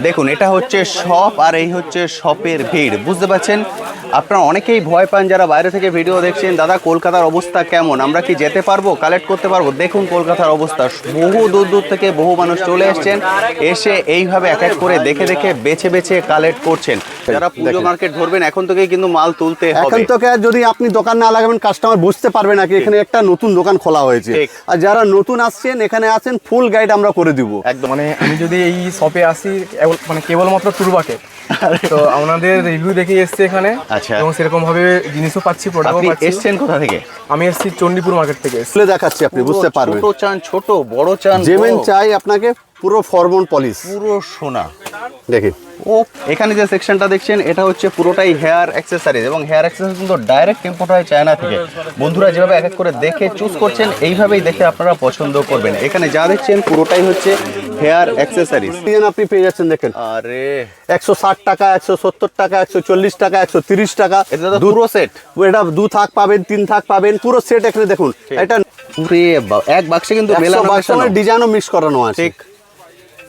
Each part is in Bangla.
দেখুন এটা হচ্ছে শপ আর এই হচ্ছে শপের ভিড়, বুঝতে পারছেন? আপনারা অনেকেই ভয় পান যারা বাইরে থেকে ভিডিও দেখছেন, দাদা কলকাতার অবস্থা কেমন, আমরা কি যেতে পারবো, কালেক্ট করতে পারবো? দেখুন কলকাতার অবস্থা, বহু দূর দূর থেকে বহু মানুষ চলে এসছেন, এসে এইভাবে এক এক করে দেখে দেখে বেছে বেছে কালেক্ট করছেন। যারা পুজো মার্কেট ধরবেন এখন থেকেই কিন্তু মাল তুলতে হবে। এখন থেকে যদি আপনি দোকান না লাগাবেন কাস্টমার বুঝতে পারবে না কি এখানে একটা নতুন দোকান খোলা হয়েছে। আর যারা নতুন আসছেন এখানে আছেন ফুল গাইড আমরা করে দিব একদম। মানে আমি যদি এই শপে আসি মানে কেবলমাত্র ট্যুর বাকেট, তো আপনাদের রিভিউ দেখে এসছি এখানে। আচ্ছা। এবং সেরকম ভাবে জিনিসও পাচ্ছি, প্রোডাক্টও পাচ্ছি। এসছেন কোথা থেকে? আমি এসছি চণ্ডীপুর মার্কেট থেকে। খুলে দেখাচ্ছি, আপনি বুঝতে পারবেন। ছোট চান ছোট, বড় চান যেমন চাই আপনাকে পুরো ফরমন পলিশ, পুরো সোনা। দেখেন ও এখানে যে সেকশনটা দেখছেন এটা হচ্ছে পুরোটাই হেয়ার অ্যাক্সেসরিজ, এবং হেয়ার অ্যাক্সেসরিজ কিন্তু ডাইরেক্ট ইম্পোর্ট হয় চায়না থেকে। বন্ধুরা যেভাবে এক এক করে দেখে চুজ করছেন এইভাবেই দেখে আপনারা পছন্দ করবেন। এখানে যা দেখছেন পুরোটাই হচ্ছে হেয়ার অ্যাক্সেসরিজ। আপনি পেয়ে যাচ্ছেন, দেখেন আরে 160 টাকা, 170 টাকা, 140 টাকা, 130 টাকা। এটা তো পুরো সেট। এটা 2 থাক পাবেন, 3 থাক পাবেন, পুরো সেট এখানে দেখুন। এটা পুরে এক বাক্সে কিন্তু ডিজাইনও মিক্স করানো আছে। ঠিক,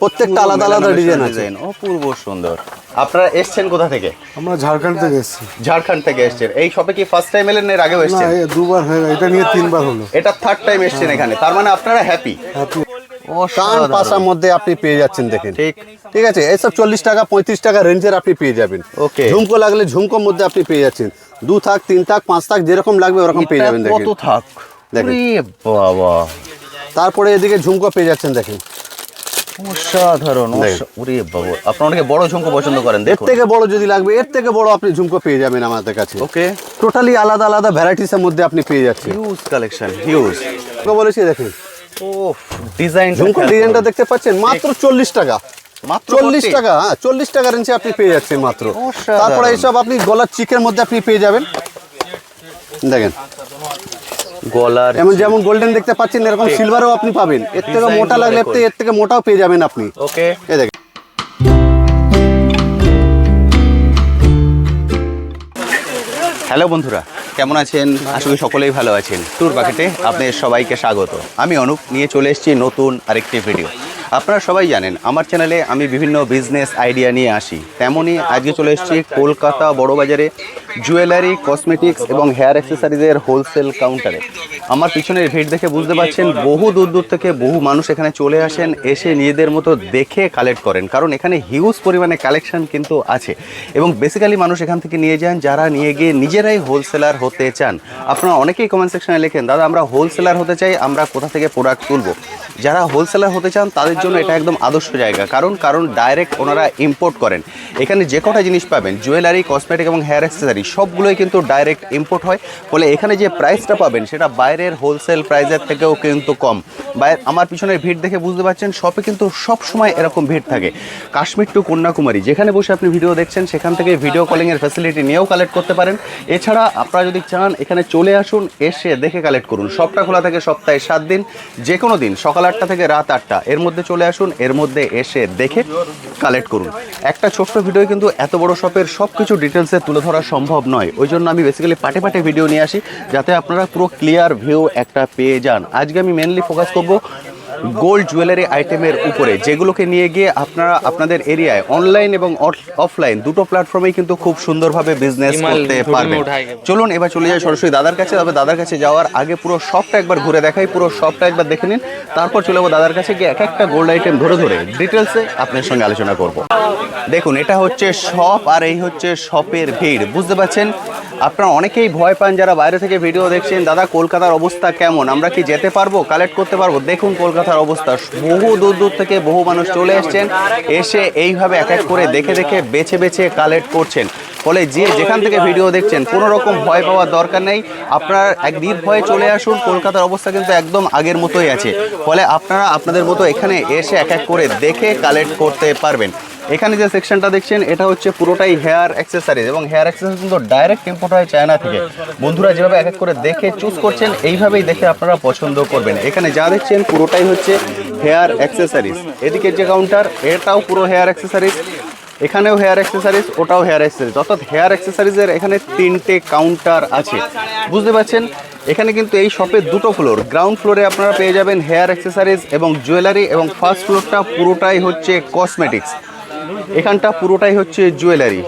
প্রত্যেকটা আলাদা আলাদা ডিজাইন আছে। অপূর্ব সুন্দর। আপনারা এসছেন কোথা থেকে? আমরা ঝাড়খণ্ড থেকে এসেছি। ঝাড়খণ্ড থেকে এসছেন। এই শপে কি ফার্স্ট টাইম এলেন, এর আগেও না, এসছেন? দুবার হয়ে এটা নিয়ে 3 বার হলো। এটা থার্ড টাইম এসছেন এখানে, তার মানে আপনারা হ্যাপি। কান পাশার মধ্যে আপনি পেয়ে যাচ্ছেন, দেখেন। ঠিক ঠিক আছে, এইসব 40 টাকা 35 টাকা রেঞ্জের আপনি পেয়ে যাবেন। ওকে। ঝুমকো লাগলে ঝুমকোর মধ্যে আপনি পেয়ে যাচ্ছেন। 2 থাক, 3 থাক, 5 থাক, যেরকম লাগবে ওরকম পেয়ে যাবেন। দেখেন কত থাক, দেখেন। বাবা। তারপরে এদিকে ঝুমকো পেয়ে যাচ্ছেন, দেখেন অসাধারণ। ওরে বাবা, আপনারা অনেকে বড় ঝুমকো পছন্দ করেন। এর দেখুন থেকে বড় যদি লাগবে এর থেকে বড় আপনি ঝুমকো পেয়ে যাবেন আমাদের কাছে। ওকে, টোটালি আলাদা আলাদা ভ্যারাইটিসের মধ্যে আপনি পেয়ে যাচ্ছেন। Huge collection, huge. বলেছি দেখেন, ও ডিজাইন, ঝুমকো ডিজাইনটা দেখতে পাচ্ছেন মাত্র 40 টাকা। মাত্র 40 টাকা, হ্যাঁ 40 টাকা রেঞ্জে আপনি পেয়ে যাচ্ছেন মাত্র। অসাধারণ। তারপরে এইসব আপনি গলার চিকের মধ্যে আপনি পেয়ে যাবেন, দেখেন গলার এমন যেমন গোল্ডেন দেখতে পাচ্ছেন এরকম সিলভারও আপনি পাবেন। এর থেকে মোটা লাগলে এর থেকে মোটাও পেয়ে যাবেন আপনি। ওকে, এই দেখেন। হ্যালো বন্ধুরা, কেমন আছেন? আশা করি সকলেই ভালো আছেন। ট্যুর বাকেটে আপনাদের সবাইকে স্বাগত। আমি অনুপ, নিয়ে চলে এসেছি নতুন আরেকটি ভিডিও। আপনারা সবাই জানেন আমার চ্যানেলে আমি বিভিন্ন বিজনেস আইডিয়া নিয়ে আসি, তেমনই আজকে চলে এসেছি কলকাতা বড়বাজারে জুয়েলারি, কসমেটিক্স এবং হেয়ার অ্যাক্সেসরিজের হোলসেল কাউন্টারে। আমার পিছনের ভিড় দেখে বুঝতে পারছেন বহু দূর দূর থেকে বহু মানুষ এখানে চলে আসেন, এসে নিজেদের মতো দেখে কালেক্ট করেন, কারণ এখানে হিউজ পরিমাণে কালেকশন কিন্তু আছে। এবং বেসিক্যালি মানুষ এখান থেকে নিয়ে যান যারা নিয়ে গিয়ে নিজেরাই হোলসেলার হতে চান। আপনারা অনেকেই কমেন্ট সেকশনে লেখেন, দাদা আমরা হোলসেলার হতে চাই, আমরা কোথা থেকে প্রোডাক্ট তুলবো। যারা হোলসেলার হতে চান তাদের জন্য এটা একদম আদর্শ জায়গা, কারণ ডাইরেক্ট ওনারা ইম্পোর্ট করেন। এখানে যে কটা জিনিস পাবেন জুয়েলারি, কসমেটিক এবং হেয়ার অ্যাক্সেসরি সবগুলোই কিন্তু ডাইরেক্ট ইম্পোর্ট হয়, ফলে এখানে যে প্রাইসটা পাবেন সেটা বাইরের হোলসেল প্রাইসের থেকেও কিন্তু কম। আমার পিছনের ভিড় দেখে বুঝতে পারছেন শপে কিন্তু সব সময় এরকম ভিড় থাকে। কাশ্মীর টু কন্যাকুমারী যেখানে বসে আপনি ভিডিও দেখছেন সেখান থেকে ভিডিও কলিংয়ের ফ্যাসিলিটি নিয়েও কালেক্ট করতে পারেন। এছাড়া আপনারা যদি চান এখানে চলে আসুন, এসে দেখে কালেক্ট করুন। শপটা খোলা থাকে সপ্তাহে 7 দিন, যে কোনো দিন সকাল 8টা থেকে রাত 8টা এর মধ্যে চলে আসুন, এর মধ্যে এসে দেখে কালেক্ট করুন। একটা ছোট্ট ভিডিও কিন্তু এত বড় শপের সব কিছু ডিটেলসে তুলে ধরা সম্ভব নয়, ওই জন্য আমি বেসিক্যালি পাটে পাটে ভিডিও নিয়ে আসি যাতে আপনারা পুরো ক্লিয়ার ভিউ একটা পেয়ে যান। আজকে আমি মেনলি ফোকাস করব গোল্ড জুয়েলারি আইটেমের উপরে, যেগুলোকে নিয়ে গিয়ে আপনারা আপনাদের এরিয়ায় অনলাইন এবং অফলাইন দুটো প্ল্যাটফর্মেই কিন্তু খুব সুন্দরভাবে বিজনেস করতে পারবেন। চলুন এবার চলে যাই সরাসরি দাদার কাছে। তবে দাদার কাছে যাওয়ার আগে পুরো শপটা একবার ঘুরে দেখাই, পুরো শপটা একবার দেখে নিন, তারপর চলে যাবো দাদার কাছে গিয়ে এক একটা গোল্ড আইটেম ধরে ধরে ডিটেলসে আপনার সঙ্গে আলোচনা করব। দেখুন এটা হচ্ছে শপ আর এই হচ্ছে শপের ভিড়, বুঝতে পারছেন? আপনারা অনেকেই ভয় পান যারা বাইরে থেকে ভিডিও দেখছেন, দাদা কলকাতার অবস্থা কেমন, আমরা কি যেতে পারবো, কালেক্ট করতে পারবো? দেখুন কলকাতার অবস্থা, বহু দূর দূর থেকে বহু মানুষ চলে এসছেন, এসে এইভাবে এক এক করে দেখে দেখে বেছে বেছে কালেক্ট করছেন। ফলে যে যেখান থেকে ভিডিও দেখছেন কোনো রকম ভয় পাওয়ার দরকার নেই, আপনারা এক নির্ভয়ে চলে আসুন। কলকাতার অবস্থা কিন্তু একদম আগের মতোই আছে, ফলে আপনারা আপনাদের মতো এখানে এসে এক এক করে দেখে কালেক্ট করতে পারবেন। এখানে যে সেকশনটা দেখছেন এটা হচ্ছে পুরোটাই হেয়ার অ্যাক্সেসরিজ, এবং হেয়ার অ্যাক্সেসরিজ কিন্তু ডাইরেক্ট ইম্পোর্ট হয় চায়না থেকে। বন্ধুরা যেভাবে এক এক করে দেখে চুজ করছেন এইভাবেই দেখে আপনারা পছন্দ করবেন। এখানে যা দেখছেন পুরোটাই হচ্ছে হেয়ার অ্যাক্সেসরিজ। এদিকে যে কাউন্টার এটাও পুরো হেয়ার অ্যাক্সেসরিজ, এখানেও হেয়ার অ্যাক্সেসরিজ, ওটাও হেয়ার অ্যাক্সেসরিজ, অর্থাৎ হেয়ার অ্যাক্সেসরিজের এখানে 3টে কাউন্টার আছে, বুঝতে পারছেন? এখানে কিন্তু এই শপের দুটো ফ্লোর, গ্রাউন্ড ফ্লোরে আপনারা পেয়ে যাবেন হেয়ার অ্যাক্সেসরিজ এবং জুয়েলারি, এবং ফার্স্ট ফ্লোরটা পুরোটাই হচ্ছে কসমেটিক্স। এখানটা পুরোটাই হচ্ছে জুয়েলারি,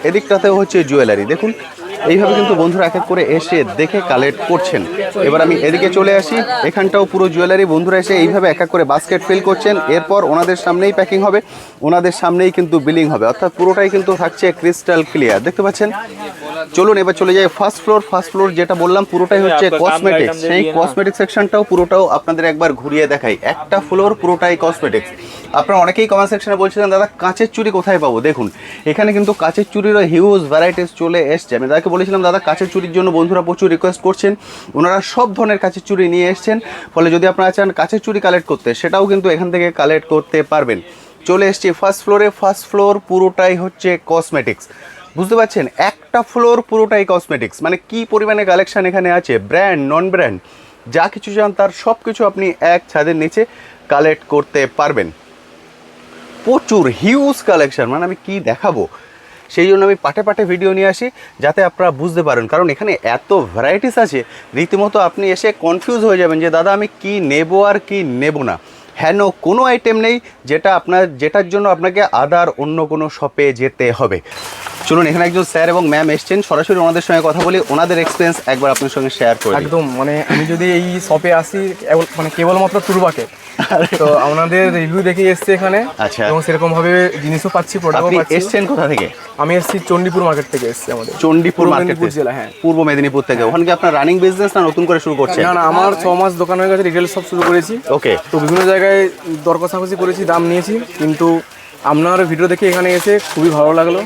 এদিকটাতেও হচ্ছে জুয়েলারি। দেখুন এইভাবে কিন্তু বন্ধুরা এক এক করে এসে দেখে কালেক্ট করছেন। এবার আমি এদিকে চলে আসি, এখানটাও পুরো জুয়েলারি। বন্ধুরা এসে এইভাবে এক এক করে বাস্কেট ফিল করছেন, এরপর ওনাদের সামনেই প্যাকিং হবে, ওনাদের সামনেই কিন্তু বিলিং হবে, অর্থাৎ পুরোটাই কিন্তু থাকছে ক্রিস্টাল ক্লিয়ার। দেখতে পাচ্ছেন। চলুন এবার চলে যাই ফার্স্ট ফ্লোর। ফার্স্ট ফ্লোর যেটা বললাম পুরোটাই হচ্ছে কসমেটিক্স, সেই কসমেটিক্স সেকশনটাও পুরোটাও আপনাদের একবার ঘুরিয়ে দেখাই। একটা ফ্লোর পুরোটাই কসমেটিক্স। আপনারা অনেকেই কমেন্ট সেকশনে বলছিলেন দাদা কাঁচের চুড়ি কোথায় পাবো। দেখুন এখানে কিন্তু কাঁচের চুড়িরও হিউজ ভ্যারাইটিস চলে এসছে। আমি তাদেরকে বলেছিলাম দাদা কাঁচের চুড়ির জন্য বন্ধুরা প্রচুর রিকোয়েস্ট করছেন, ওনারা সব ধরনের কাঁচের চুড়ি নিয়ে এসছেন। ফলে যদি আপনারা চান কাঁচের চুড়ি কালেক্ট করতে, সেটাও কিন্তু এখান থেকে কালেক্ট করতে পারবেন। চলে এসছি ফার্স্ট ফ্লোরে। ফার্স্ট ফ্লোর পুরোটাই হচ্ছে কসমেটিক্স। বুঝতে পারছেন, একটা ফ্লোর পুরোটাই কসমেটিক্স, মানে কি পরিমাণে কালেকশন এখানে আছে, ব্র্যান্ড নন ব্র্যান্ড যা কিছু চান তার সব কিছু আপনি এক ছাদের নিচে কালেক্ট করতে পারবেন। প্রচুর হিউজ কালেকশন, মানে আমি কি দেখাবো, সেই জন্য আমি পাটে পাটে ভিডিও নিয়ে আসি যাতে আপনারা বুঝতে পারেন। কারণ এখানে এত ভ্যারাইটিস আছে, রীতিমতো আপনি এসে কনফিউজ হয়ে যাবেন যে দাদা আমি কি নেব আর কি নেব না। হেন কোনো আইটেম নেই যেটার জন্য আপনাকে আদার অন্য কোনো শপে যেতে হবে। চলুন এখানে একজন স্যার এবং ম্যাম এসছেন, সরাসরি ওনাদের সঙ্গে কথা বলি, ওনাদের এক্সপিরিয়েন্স একবার আপনার সঙ্গে শেয়ার করি। একদম, মানে আমি যদি এই শপে আসি মানে কেবলমাত্র ট্যুর বাকেট, তো আপনাদের রিভিউ দেখে এসছি এখানে। আচ্ছা। এবং সেরকম ভাবে জিনিসও পাচ্ছি, প্রোডাক্টও আপনি পাচ্ছি। এসছেন কোথা থেকে? আমি এসেছি চণ্ডীপুর মার্কেট থেকে এসেছি, আমাদের চণ্ডীপুর মার্কেট মেদিনীপুর জেলা। হ্যাঁ, পূর্ব মেদিনীপুর থেকে। ওখানে কি আপনার রানিং বিজনেস না নতুন করে শুরু করছেন? না না, আমার 6 মাস দোকান হয়ে গেছে, রিটেল শপ শুরু করেছি। ওকে। তো বিভিন্ন জায়গায় দর কষাকষি করেছি, দাম নিয়েছি, কিন্তু আপনার ভিডিও দেখে এখানে এসে খুবই ভালো লাগলো।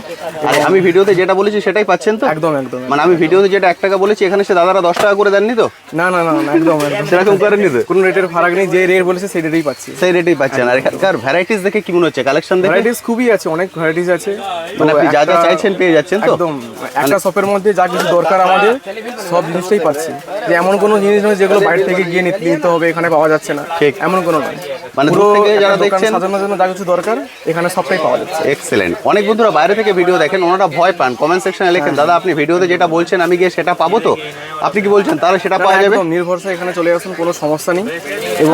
আর আমি ভিডিওতে যেটা বলেছি সেটাই পাচ্ছেন তো? একদম একদম। মানে আমি ভিডিওতে যেটা 1 টাকা বলেছি এখানে সে দাদারা 10 টাকা করে দেননি তো? না না না না, একদম একদম সেরকম করেননি তো? কোনো রেটের ফারাক নেই, যে রেট বলেছে সেই রেটেই পাচ্ছি। সেই রেটেই পাচ্ছেন। আর এখানকার ভ্যারাইটিস দেখে কি মনে হচ্ছে, কালেকশন দেখে? ভ্যারাইটিস খুবই আছে, অনেক ভ্যারাইটিস আছে। মানে আপনি যা যা চাইছেন পেয়ে যাচ্ছেন তো? একদম, একটা শপের মধ্যে যা কিছু দরকার আমাদের সব জিনিসটাই পাচ্ছি। যে এমন কোনো জিনিস নয় যেগুলো বাইরে থেকে গিয়ে নিতে হবে, এখানে পাওয়া যাচ্ছে না, ঠিক এমন কোনো নয়। মানে পুরো দূর থেকে যারা একটা দোকান দেখছেন সাজানোর জন্য যা কিছু দরকার এখানে সবটাই পাওয়া যাচ্ছে। এক্সেলেন্ট। অনেক বন্ধুরা বাইরে থেকে ভিডিও দেখেন, ওনারা ভয় পান, কমেন্ট সেকশনে লেখেন দাদা আপনি ভিডিওতে যেটা বলছেন আমি গিয়ে সেটা পাবো তো? আপনি কি বলছেন তাহলে সেটা পাওয়া যাবে? একদম নির্ভরসা, এখানে চলে আসুন, কোনো সমস্যা নেই। এবং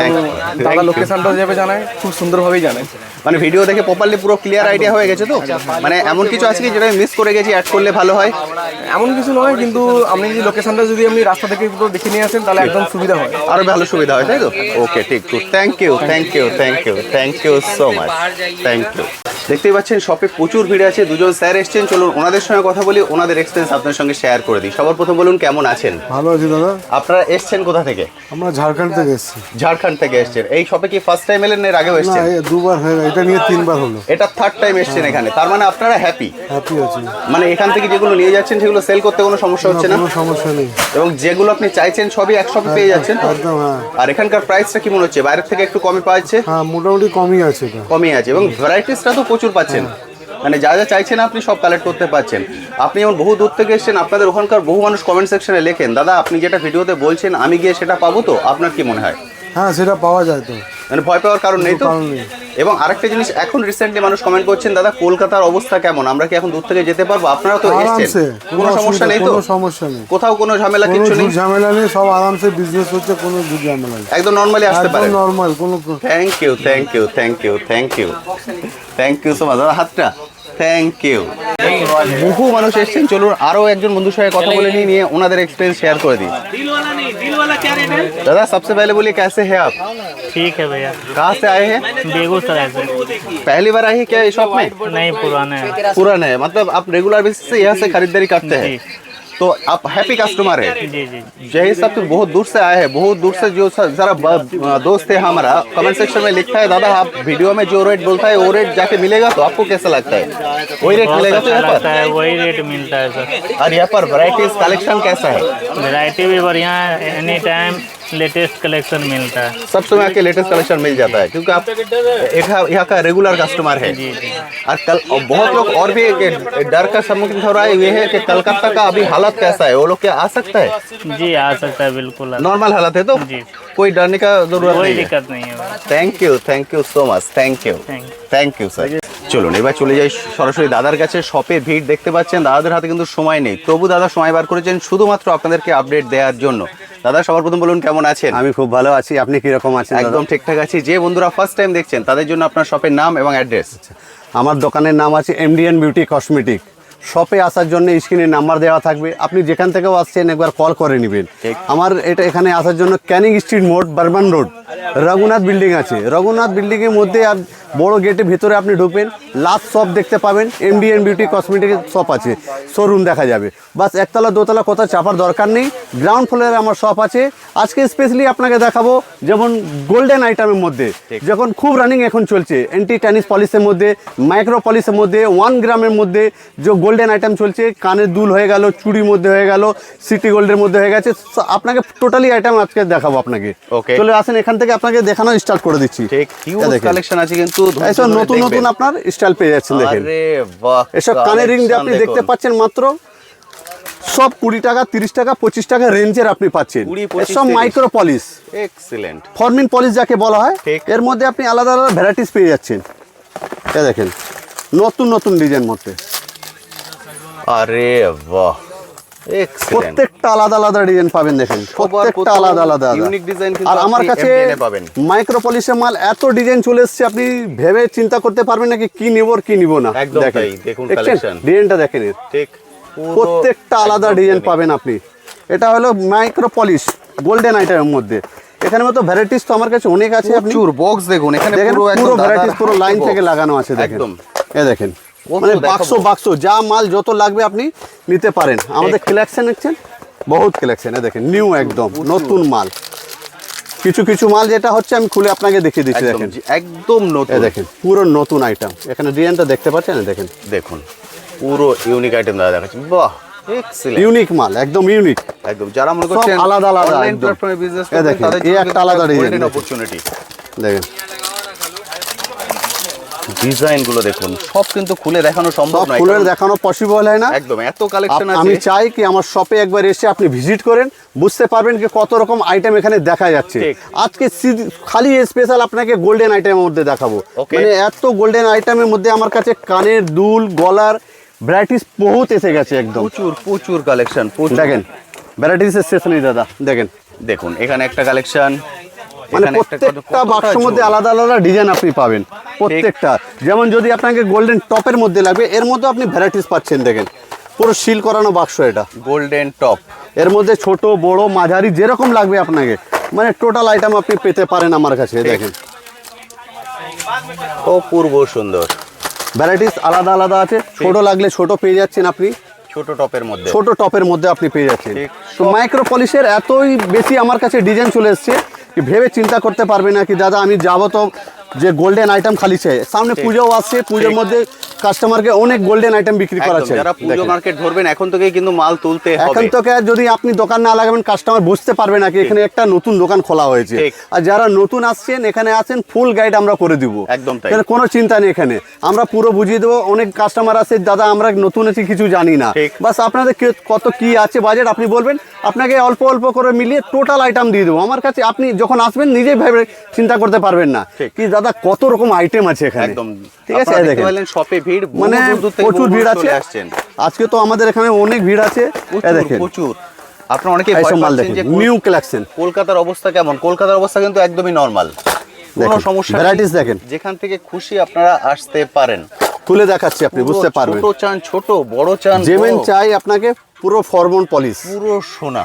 দাদা লোকেশনটা যেভাবে জানায় খুব সুন্দরভাবেই জানায়। মানে ভিডিও দেখে প্রপারলি পুরো ক্লিয়ার আইডিয়া হয়ে গেছে তো? মানে এমন কিছু আছে কি যেটা মিস করে গেছি, অ্যাড করলে ভালো হয়? এমন কিছু নয়, কিন্তু আপনি যদি লোকেশনটা যদি আপনি রাস্তা থেকে পুরো দেখে নিয়ে আসেন তাহলে একদম সুবিধা হয়, আরো ভালো সুবিধা হয়, তাই তো? ওকে, ঠিক। Thank you thank you thank you thank you so much, thank you. দেখতেই পাচ্ছেন শপে প্রচুর ভিড় আছে, দুজন স্যার এসছেন, চলুন ওনাদের সঙ্গে কথা বলি, ওনাদের এক্সপিরিয়েন্স আপনার সঙ্গে শেয়ার করে দিই। সবার প্রথম বলুন কেমন আছেন? ভালো আছি দাদা। আপনারা এসছেন কোথা থেকে? আমরা ঝাড়খণ্ড থেকে এসেছি। ঝাড়খণ্ড থেকে এসছেন। এই শপে কি ফার্স্ট টাইম এলেন, এর আগেও না, এসছেন? এই 2 বার হয়ে গেল, এটা নিয়ে 3 বার হলো। এটা থার্ড টাইম এসছেন এখানে, তার মানে আপনারা হ্যাপি? হ্যাপি আছি, মানে এখান থেকে যেগুলো নিয়ে যাচ্ছেন সেগুলো সেল করতে কোনো সমস্যা হচ্ছে না? কোনো সমস্যা নেই। এবং যেগুলো আপনি চাইছেন সবই একসাথে পেয়ে যাচ্ছেন তো? একদম, হ্যাঁ। আর এখানকার প্রাইসটা কি মনে হচ্ছে বাইরের থেকে একটু কমে পাওয়া যাচ্ছে? হ্যাঁ, মোটামুটি কমই আছে এটা। কমই আছে, এবং ভ্যারাইটিসটা তো প্রচুর পাচ্ছেন। মানে যা যা চাইছেন আপনি সব কালেক্ট করতে পারছেন। আপনি যেমন বহু দূর থেকে এসেছেন, আপনাদের ওখানকার বহু মানুষ কমেন্ট সেকশনে লেখেন দাদা আপনি যেটা ভিডিওতে বলছেন আমি গিয়ে সেটা পাবো তো? আপনার কি মনে হয়? হ্যাঁ, সেটা পাওয়া যায় তো, মানে ভয় পাওয়ার কারণ নেই তো? কারণ নেই। এবং আরেকটা জিনিস, এখন রিসেন্টলি মানুষ কমেন্ট করছেন দাদা কলকাতার অবস্থা কেমন, আমরা কি এখন দূর থেকে যেতে পারবো? আপনারা তো এসেছেন, আরামসে, কোনো সমস্যা নেই তো? কোনো সমস্যা নেই, কোথাও কোনো ঝামেলা কোনো কিছু নেই, ঝামেলা নেই, সব আরামসে বিজনেস হচ্ছে, কোনো ঝামেলা নেই, একদম নর্মালি আসতে একদম পারেন। নর্মাল। কোনো thank you thank you thank you thank you thank you so much দাদা, হাতটা থ্যাংক ইউ। বহু মানুষ এসেছেন, চলুন আরো একজন বন্ধুর সঙ্গে কথা বলে নিয়ে ওনাদের এক্সপিরিয়েंस शेयर করে দিই। दिल वाला क्या रेट है? दादा सबसे पहले बोलिए कैसे हैं आप? ठीक है भैया, कहाँ से आए हैं? बेगूसराय से। पहली बार आए हैं क्या ये शॉप में? नहीं, पुराने हैं। पुराना है, मतलब आप रेगुलर बेसिस से यहाँ से खरीदारी करते हैं, जी। तो आप हैप्पी कस्टमर है? जी जी। यही सब तो बहुत दूर से आए हैं, बहुत दूर से जो जरा दोस्त है हमारा कमेंट सेक्शन में लिखता है दादा आप वीडियो में जो रेट बोलता है वो रेट जाके मिलेगा तो आपको कैसा लगता है? वही रेट बहुत मिलेगा तो अच्छा यहाँ लगता पर? है, वही रेट मिलता है सर। और यहाँ पर वैरायटीज कलेक्शन कैसा है? वैरायटी भी बढ़िया है, एनी टाइम लेटेस्ट कलेक्शन मिलता है। सब समय के लेटेस्ट कलेक्शन मिल जाता है क्योंकि आप यहाँ का रेगुलर कस्टमर है। जी जी। और कल और बहुत लोग और भी डर का सम्मुखीन हो रहा है, ये है कि कलकत्ता का अभी हालत कैसा है, वो लोग क्या आ सकता है? जी आ सकता है, बिल्कुल आ सकता नॉर्मल हालत है तो जी। कोई डरने का जरूरत है। कोई नहीं है। दिक्कत नहीं है। Thank you so much, thank you sir. চলুন এবার চলে যাই সরাসরি দাদার কাছে। শপে ভিড় দেখতে পাচ্ছেন, দাদাদের হাতে কিন্তু সময় নেই, তবু দাদা সময় বার করেছেন শুধুমাত্র আপনাদেরকে আপডেট দেওয়ার জন্য। দাদা সবার প্রথম বলুন কেমন আছেন? আমি খুব ভালো আছি, আপনি কিরকম আছেন? একদম ঠিকঠাক আছি। যে বন্ধুরা ফার্স্ট টাইম দেখছেন তাদের জন্য আপনার শপের নাম এবং অ্যাড্রেস। আমার দোকানের নাম আছে এমডিএন বিউটি কসমেটিক। শপে আসার জন্য স্ক্রিনে নাম্বার দেওয়া থাকবে, আপনি যেখান থেকেও আসছেন একবার কল করে নেবেন। আমার এখানে আসার জন্য ক্যানিং স্ট্রিট মোড়, বারবান রোড, রঘুনাথ বিল্ডিং আছে। রঘুনাথ বিল্ডিংয়ের মধ্যে আর বড় গেটের ভেতরে আপনি ঢুকবেন, লাস্ট শপ দেখতে পাবেন এমডিএন বিউটি কসমেটিকের শপ আছে, শোরুম দেখা যাবে। বাস একতলা দোতলা কোথাও চাপার দরকার নেই, গ্রাউন্ড ফ্লোরে আমার শপ আছে। আজকে স্পেশালি আপনাকে দেখাবো যেমন গোল্ডেন আইটেমের মধ্যে, যখন খুব রানিং এখন চলছে অ্যান্টি টেনিস পলিশের মধ্যে, মাইক্রো পলিশের মধ্যে, 1 গ্রামের মধ্যে যে গোল্ডেন আইটেম চলছে, কানের দুল হয়ে গেল, চুড়ির মধ্যে হয়ে গেল, সিটি গোল্ডের মধ্যে হয়ে গেছে, আপনাকে টোটালি আইটেম আজকে দেখাবো আপনাকে। Okay. চলে আসেন, এখান থেকে আপনাকে দেখানো স্টার্ট করে দিচ্ছি। ঠিক, হিউজ কালেকশন আছে কিন্তু এসব নতুন নতুন আপনার স্টাইল পেয়ে যাচ্ছেন। দেখেন আরে বাহ, এসব কানের রিং দিয়ে আপনি দেখতে পাচ্ছেন মাত্র সব 20 টাকা, 30 টাকা, 25 টাকা রেঞ্জের আপনি পাচ্ছেন। 20, 25, এসব 30 মাইক্রো পলিশ, এক্সিলেন্ট। ফরমিন পলিশ যাকে বলা হয়, ঠিক। এর মধ্যে আপনি আলাদা আলাদা ভ্যারাইটিস পেয়ে যাচ্ছেন। এটা দেখেন নতুন নতুন ডিজাইন মধ্যে, আরে বাহ, এক্সিলেন্ট। প্রত্যেকটা আলাদা আলাদা ডিজাইন পাবেন। দেখেন প্রত্যেকটা আলাদা আলাদা ইউনিক ডিজাইন কিন্তু আর আমার আপনি কাছে MDN এ পাবেন। মাইক্রো পলিশের মাল এত ডিজাইন চলে এসেছে, আপনি ভেবে চিন্তা করতে পারবেন নাকি কি নিব আর কি নিব না। একদম তাই, দেখুন কালেকশন। ডিজাইনটা দেখেন এর। ঠিক, প্রত্যেকটা আলাদা ডিজাইন পাবেন আপনি। এটা হলো মাইক্রো পলিশ গোল্ডেন আইটেমের মধ্যে। এখানে মতো ভ্যারাইটিস তো আমার কাছে অনেক আছে। আপনি প্রচুর বক্স দেখুন, এখানে দেখেন পুরো পুরো একদম ভ্যারাইটিস পুরো লাইন box। থেকে লাগানো আছে। দেখেন একদম এই দেখেন কত মানে দেখাবো। বাক্স যা মাল যত লাগবে আপনি নিতে পারেন। আমাদের কালেকশন দেখছেন, বহুত কালেকশন। দেখেন নিউ একদম নতুন মাল। কিছু কিছু মাল যেটা হচ্ছে আমি খুলে আপনাকে দেখিয়ে দিচ্ছি। একদম দেখেন একদম নতুন। এই দেখেন পুরো নতুন আইটেম। এখানে ডিজাইনটা দেখতে পাচ্ছেন, দেখেন দেখুন পুরো ইউনিক আইটেম দাদা দেখাচ্ছি। বাহ, এক্সিলেন্ট, ইউনিক মাল, একদম ইউনিক। একদম। যারা মনে সব করছেন আলাদা আলাদা অনলাইন একদম। প্ল্যাটফর্মে বিজনেস এই করবেন দেখেন, তাদের এই জন্য একটা আলাদা ডিজাইন গোল্ডেন দেখেন। অপরচুনিটি। দেখেন ডিজাইন গুলো দেখুন, সব কিন্তু খুলে দেখানো সম্ভব সব নয়, ফুলের কারণ দেখানো পসিবল হয় না। একদম এত কালেকশন আমি আছে। চাই কি আমার শপে একবার এসে আপনি ভিজিট করেন, বুঝতে পারবেন কি কত রকম আইটেম এখানে দেখা যাচ্ছে। ঠিক। আজকে খালি স্পেশাল আপনাকে গোল্ডেন আইটেমের মধ্যে দেখাবো। Okay. মানে এত গোল্ডেন আইটেমের মধ্যে আমার কাছে কানের দুল, গলার ভ্যারাইটিস বহুত এসে গেছে একদম। প্রচুর প্রচুর কালেকশন, প্রচুর। দেখেন ভ্যারাইটিস শেষ নেই দাদা। দেখেন দেখুন এখানে একটা কালেকশন, মানে প্রত্যেকটা বাক্সের মধ্যে আলাদা আলাদা ডিজাইন আপনি পাবেন প্রত্যেকটা। যেমন যদি আপনাকে গোল্ডেন টপের মধ্যে লাগবে, এর মধ্যে আপনি ভ্যারাইটিস পাচ্ছেন। দেখেন পুরো সিল করানো বাক্স এটা, গোল্ডেন টপ। এর মধ্যে ছোট বড় মাঝারি যেরকম লাগবে আপনাকে, মানে টোটাল আইটেম আপনি পেতে পারেন আমার কাছে। দেখেন অপূর্ব সুন্দর ভ্যারাইটিস আলাদা আলাদা আছে। ছোট লাগলে ছোট পেয়ে যাচ্ছেন আপনি, ছোট টপের মধ্যে। ছোট টপের মধ্যে আপনি পেয়ে যাচ্ছেন। ঠিক। তো মাইক্রো পলিশের এতই বেশি আমার কাছে ডিজাইন চলে এসছে কি ভেবে চিন্তা করতে পারবে না কি দাদা আমি যাবো তো যে গোল্ডেন আইটেম খালি চাই। সামনে পুজোও আসছে, পুজোর মধ্যে কাস্টমারকে অনেক গোল্ডেন আইটেম বিক্রি করা একদম, চাই। যারা পুজো মার্কেট ধরবেন এখন থেকে কিন্তু মাল তুলতে হবে। এখন থেকে যদি আপনি দোকান না লাগাবেন কাস্টমার বুঝতে পারবে না কি এখানে একটা নতুন দোকান খোলা হয়েছে। ঠিক। আর যারা নতুন আসছেন এখানে আছেন ফুল গাইড আমরা করে দিব। একদম তাই। এখানে কোনো চিন্তা নেই, এখানে আমরা পুরো বুঝিয়ে দেবো। অনেক কাস্টমার আছে দাদা আমরা নতুন আছি কিছু জানি না, ঠিক। বাস আপনাদের কত কি আছে বাজেট আপনি বলবেন, আপনাকে অল্প অল্প করে মিলিয়ে টোটাল আইটেম দিয়ে দেবো আমার কাছে। আপনি যখন আসবেন নিজেই ভেবে চিন্তা করতে পারবেন না ঠিক। কি দাদা কত রকম আইটেম আছে এখানে। একদম ঠিক আছে আপনারা দেখতে দেখেন পেলেন শপে ভিড়, মানে বহু দূর থেকে প্রচুর বহু ভিড় মানুষ আছে চলে আসছেন। আজকে তো আমাদের এখানে অনেক ভিড় আছে। প্রচুর দেখেন প্রচুর। আপনারা অনেকে এইসব মাল দেখেন নিউ কালেকশন। কলকাতার অবস্থা কেমন? কলকাতার অবস্থা কিন্তু একদমই নরমাল, কোনো দেখেন, সমস্যা নেই। varieties দেখেন। যেখান থেকে খুশি আপনারা আসতে পারেন। খুলে দেখাচ্ছি আপনি বুঝতে পুরো পারবেন। ছোট চান ছোট, বড় চান যেমন বড়। চাই আপনাকে পুরো ফরমন পলিশ। পুরো সোনা।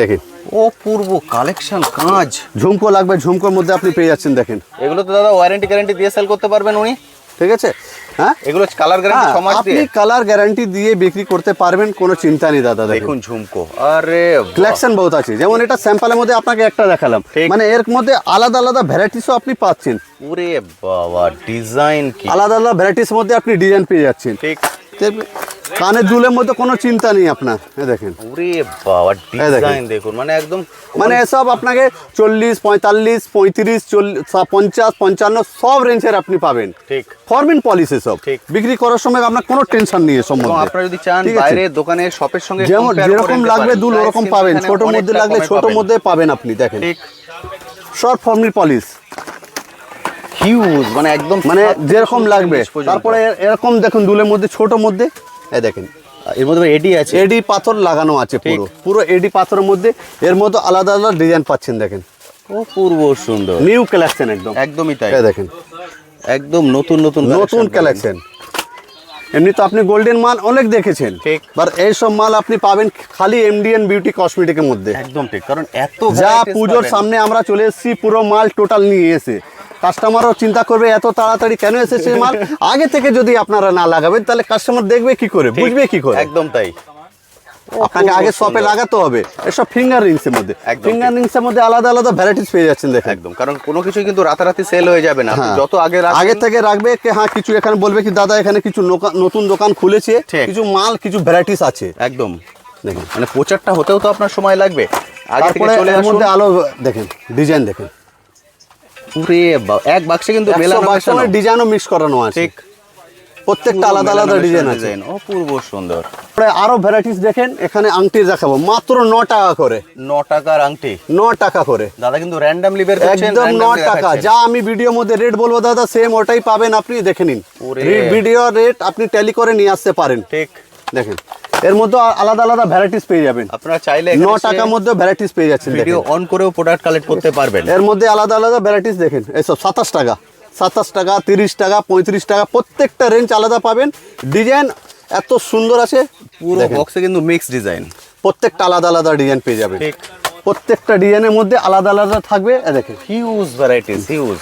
দেখেন অপূর্ব কালেকশন, কাজ। ঝুমকো লাগবে, ঝুমকোর মধ্যে আপনি পেয়ে যাচ্ছেন। দেখেন এগুলো তো দাদা ওয়ারেন্টি গ্যারান্টি দিয়ে সেল করতে পারবেন উনি? ঠিক আছে হ্যাঁ, এগুলো কালার গ্যারান্টি হ্যাঁ, 6 মাস আপনি দিয়ে। কালার গ্যারান্টি দিয়ে বিক্রি করতে পারবেন, কোনো চিন্তা নেই দাদা। দেখুন দেখুন ঝুমকো, আরে বাহ। কালেকশন বহুত আছে। যেমন এটা স্যাম্পলের মধ্যে আপনাকে একটা দেখালাম, ঠিক। মানে এর মধ্যে আলাদা আলাদা ভ্যারাইটিসও আপনি পাচ্ছেন। ওরে বাবা, ডিজাইন কি আলাদা আলাদা ভ্যারাইটিস মধ্যে আপনি ডিজাইন পেয়ে যাচ্ছেন। ঠিক। কানের দুলের মধ্যে কোনো চিন্তা নেই আপনার। দেখেন ওরে বাবা, দেখেন। ডিজাইন দেখুন, মানে একদম মানে এসব আপনাকে 40, 45, 35, 50, 55 সব রেঞ্জের আপনি পাবেন। ঠিক। ফরমিন পলিশ এসব ঠিক। বিক্রি করার সময় আপনার কোনো টেনশন নেই এর এবং সম্বন্ধে। আপনারা যদি চান ঠিক আছে? বাইরে দোকানে শপের সঙ্গে যেমন compare করে যেরকম নিতে লাগবে পারেন। দুল ওরকম Price পাবেন, কিন্তু ছোট এখানে মধ্যে অনেকটা লাগলে কমে ছোট পাবেন। মধ্যে পাবেন আপনি। দেখেন ঠিক। সব ফর্মিন পলিশ, হিউজ, মানে একদম মানে 7 থেকে যেরকম 40 লাগবে। ইঞ্চ পর্যন্ত। তারপরে এরকম দেখুন দুলের মধ্যে ছোট মধ্যে, এই দেখেন এর মধ্যে এডি আছে। এডি পাথর লাগানো আছে পুরো, পুরো এডি পাথরের মধ্যে এর মধ্যে আলাদা আলাদা ডিজাইন পাচ্ছেন দেখেন। অপূর্ব সুন্দর, নিউ কালেকশন একদম। একদমই তাই, এই দেখেন একদম নতুন নতুন নতুন কালেকশন। এমনি তো আপনি গোল্ডেন মাল অনেক দেখেছেন, ঠিক। বাট এইসব মাল আপনি পাবেন খালি এমডিএন বিউটি কসমেটিকের মধ্যে। একদম ঠিক, কারণ এত যা varieties পুজোর পাবেন। সামনে আমরা চলে এসেছি পুরো মাল টোটাল নিয়ে এসে, কাস্টমারও চিন্তা করবে এত তাড়াতাড়ি কেন এসেছে মাল। আগে থেকে যদি আপনারা না লাগাবেন তাহলে কাস্টমার দেখবে কি করে, বুঝবে কি করে। একদম তাই, আপনাকে আগে অপূর্ব শপে সুন্দর। লাগাতে হবে। এসব ফিঙ্গার রিংস এর মধ্যে, একদম ফিঙ্গার রিংস এর মধ্যে আলাদা আলাদা ভ্যারাইটিস পেয়ে যাচ্ছেন দেখেন। একদম, কারণ কোনো কিছু কিন্তু রাতারাতি সেল হয়ে যাবে না, আপনি হ্যাঁ। যত আগে রাখবেন। আগে থেকে রাখবে কি, হ্যাঁ কিছু এখানে বলবে কি দাদা এখানে কিছু নতুন দোকান খুলেছে, ঠিক। কিছু মাল কিছু ভ্যারাইটিস আছে একদম, দেখেন। মানে প্রচারটা হতেও তো আপনার সময় লাগবে, আগে থেকে তারপরে চলে এর আসুন। মধ্যে আলো দেখেন, ডিজাইন দেখেন, পুরে এক বাক্সে কিন্তু মেলানো মেশানো। ডিজাইনও মিক্স করানো আছে, ঠিক, প্রত্যেকটা পুরো আলাদা মেলানো আলাদা মেশানো ডিজাইন আছে। ডিজাইন, অপূর্ব সুন্দর। তারপরে আরো ভ্যারাইটিস দেখেন, এখানে আংটি দেখাবো মাত্র 9 টাকা করে, 9 টাকার আংটি 9 টাকা করে, দাদা কিন্তু র্যান্ডমলি বের করছেন, একদম 9 randomly টাকা। দেখাচ্ছেন। যা আমি ভিডিওর মধ্যে রেট বলবো দাদা সেম ওটাই পাবেন, আপনি দেখে নিন। ওরে। ভিডিও রেট আপনি ট্যালি করে নিয়ে আসতে পারেন, ঠিক, দেখেন। এর মধ্যে আলাদা আলাদা ভ্যারাইটিস পেয়ে যাবেন, আপনারা চাইলে 9 টাকার মধ্যে ভ্যারাইটিস পেয়ে যাচ্ছেন ভিডিও দেখেন। অন করেও প্রোডাক্ট কালেক্ট করতে পারবেন। এর মধ্যে আলাদা আলাদা ভ্যারাইটিস দেখেন, এসব 27 টাকা, 27 টাকা, 30 টাকা, 35 টাকা, প্রত্যেকটা রেঞ্জ আলাদা পাবেন। ডিজাইন এত সুন্দর আছে, পুরো দেখেন। বক্সে কিন্তু মিক্স ডিজাইন, প্রত্যেকটা আলাদা আলাদা ডিজাইন পেয়ে যাবেন, ঠিক। প্রত্যেকটা ডিজাইনের মধ্যে আলাদা আলাদা থাকবে। দেখেন হিউজ ভ্যারাইটিস, হিউজ,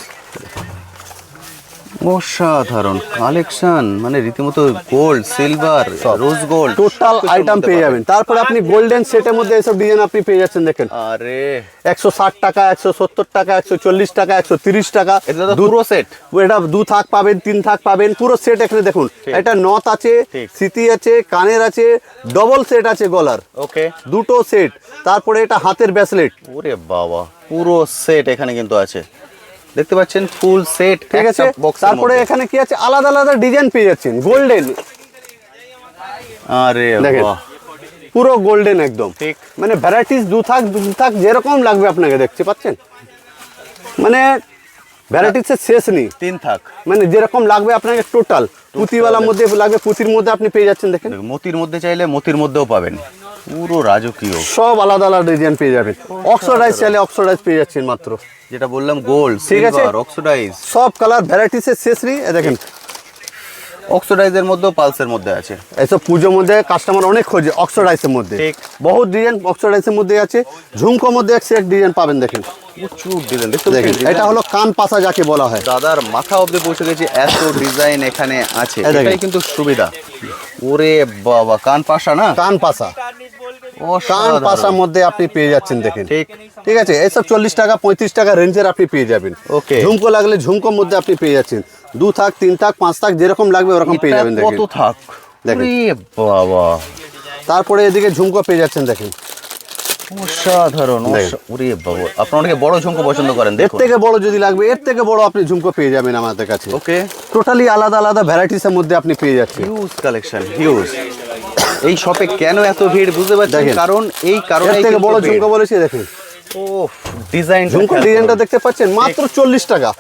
অসাধারণ কালেকশন, মানে রীতিমতো gold, silver, rose gold, total item পেয়ে যাবেন। তারপরে আপনি গোল্ডেন সেটের মধ্যে এসব ডিজাইন আপনি পেয়ে যাচ্ছেন দেখেন। আরে 160 টাকা, 170 টাকা, 140 টাকা, 130 টাকা, এটা তো পুরো সেট। এটা 2 থাক পাবেন, 3 থাক পাবেন, পুরো সেট এখানে দেখুন। এটা নথ আছে, ঠিক। সিটি আছে, কানের আছে, ডবল সেট আছে গলার, ওকে, দুটো সেট। তারপরে এটা হাতের ব্রেসলেট, ওরে বাবা, পুরো সেট এখানে কিন্তু আছে, দেখতে পাচ্ছেন ফুল সেট, ঠিক আছে। তারপরে এখানে কি আছে, আলাদা আলাদা ডিজাইন পেয়ে যাচ্ছেন গোল্ডেন, আরে দেখেন। বাহ, পুরো গোল্ডেন একদম, ঠিক। মানে ভ্যারাইটিস 2 থাক যেরকম লাগবে আপনাকে, দেখতে পাচ্ছেন, মানে ভ্যারাইটিসের শেষ নেই। 3 থাক, মানে যেরকম লাগবে আপনাকে টোটাল, পুঁতিওয়ালার মধ্যে লাগবে পুঁতির মধ্যে আপনি পেয়ে যাচ্ছেন দেখেন। মতির মধ্যে চাইলে মতির মধ্যেও পাবেন, পুরো রাজকীয়। সব আলাদা আলাদা ডিজাইন পেয়ে যাবেন। অক্সিডাইজ চাইলে অক্সিডাইজ পেয়ে যাচ্ছেন মাত্র, যেটা বললাম গোল্ড, ঠিক আছে। সিলভার, অক্সিডাইজ, সব কালার ভ্যারাইটিসের শেষ নেই। দেখেন অক্সিডাইজের মধ্যেও পালসের মধ্যে আছে, এইসব পুজোর মধ্যে কাস্টমার অনেক খোঁজে অক্সিডাইজের মধ্যে, ঠিক। বহুত ডিজাইন অক্সিডাইজের মধ্যে আছে। ঝুমকোর মধ্যে এক সেট ডিজাইন পাবেন দেখেন, প্রচুর ডিজাইন, দেখতে দেখেন পাচ্ছেন এটা হলো কান পাশা যাকে বলা হয়। দাদার মাথা অবধি পৌঁছে গেছে, এত ডিজাইন এখানে আছে, এই দেখেন। এটাই কিন্তু সুবিধা। ওরে বাবা, কান পাশা না, কান পাশা, কান অসাধারণ। পাশার মধ্যে আপনি পেয়ে যাচ্ছেন দেখেন, ঠিক, ঠিক আছে। এইসব 40 টাকা 35 টাকা রেঞ্জের আপনি পেয়ে যাবেন। ওকে। ঝুমকো লাগলে ঝুমকোর মধ্যে আপনি পেয়ে যাচ্ছেন, 2 থাক, 3 থাক, 5 থাক, যেরকম লাগবে ওরকম পেয়ে এটা যাবেন কত দেখেন। থাক, দেখেন। ওরে বাবা, তারপরে এদিকে ঝুমকো পেয়ে যাচ্ছেন দেখেন, অসাধারণ। দেখেন। ওরে বাবা, আপনারা অনেকে বড় ঝুমকো পছন্দ করেন, এর দেখুন। থেকে বড় যদি লাগবে এর থেকে বড় আপনি ঝুমকো পেয়ে যাবেন আমাদের কাছে। ওকে, টোটালি আলাদা আলাদা ভ্যারাইটিসের মধ্যে আপনি পেয়ে যাচ্ছেন। Huge collection, huge. এই শপে কেন এত ভিড় বুঝতে পারছেন, দেখেন। কারণ এই কারণে এর থেকে বড় ঝুমকো বলেছি দেখেন, ও ডিজাইন, ঝুমকো ডিজাইনটা দেখতে পাচ্ছেন মাত্র 40 টাকা,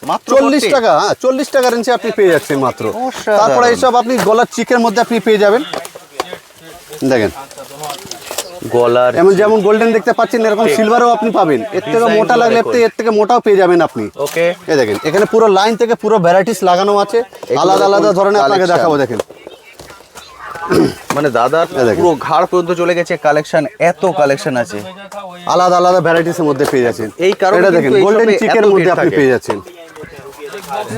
মাত্র 40 টাকা, হ্যাঁ 40 টাকা রেঞ্জে আপনি পেয়ে যাচ্ছেন মাত্র। অসাধারণ। তারপরে এইসব আপনি গলার চিকের মধ্যে আপনি পেয়ে যাবেন দেখেন। গলার এমন যেমন গোল্ডেন দেখতে পাচ্ছেন এরকম সিলভারও আপনি পাবেন। এর থেকে Design মোটা গুলো লাগলে দেখুন। এর থেকে মোটাও পেয়ে যাবেন আপনি। ওকে, এই দেখেন এখানে পুরো লাইন থেকে পুরো ভ্যারাইটিস লাগানো আছে, আলাদা আলাদা ধরনের আপনাকে collection। দেখাবো দেখেন। মানে দাদার এই দেখেন। পুরো ঘাড় পর্যন্ত চলে গেছে কালেকশন, এত কালেকশন আছে, আলাদা আলাদা ভ্যারাইটিসের মধ্যে পেয়ে যাচ্ছেন। এই কারণে এটা কিন্তু দেখেন এই গোল্ডেন শপে চিকের এত মধ্যে ভিড় আপনি থাকে। পেয়ে যাচ্ছেন।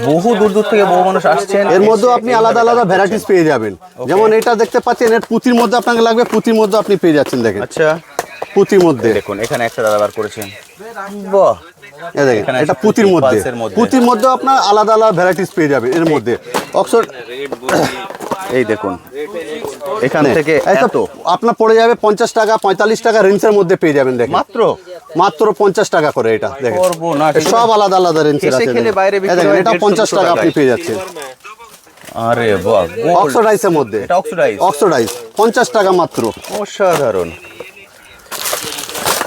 বহু দূর দূর থেকে বহু মানুষ আসছেন, এর মধ্যেও এসে আপনি এইভাবে আলাদা আলাদা কাজ ভ্যারাইটিস করছেন। পেয়ে যাবেন। যেমন এটা দেখতে পাচ্ছেন এর পুঁতির মধ্যে আপনাকে লাগবে, পুঁতির মধ্যে আপনি পেয়ে যাচ্ছেন দেখেন, আচ্ছা, পুঁতির মধ্যে দেখুন এখানে একটা দাদা বার করেছেন, বাহ, এই দেখেন এখানে এটা আছে পুঁতির পুঁতি, মধ্যে, পালসের মধ্যে। পুঁতির মধ্যে আপনার আলাদা আলাদা ভ্যারাইটিস পেয়ে যাবেন এর মধ্যে। অক্সফোর্ড এই দেখুন এখান থেকে এত আপনার পড়ে যাবে 50 টাকা 45 টাকা রেঞ্জের মধ্যে পেয়ে যাবেন দেখেন, মাত্র মাত্র 50 টাকা করে এটা দেখেন। করবো না, এ সব আলাদা আলাদা রেঞ্জের খেসে আছে খেলে দেখেন। বাইরে বিক্রি এই দেখেন হয় এটা 150 50 টাকা আপনি টাকায়। পেয়ে যাচ্ছেন আরে বাহ, গোল্ড, অক্সিডাইজের মধ্যে। এটা অক্সিডাইজ, অক্সিডাইজ 50 টাকা মাত্র। অসাধারণ।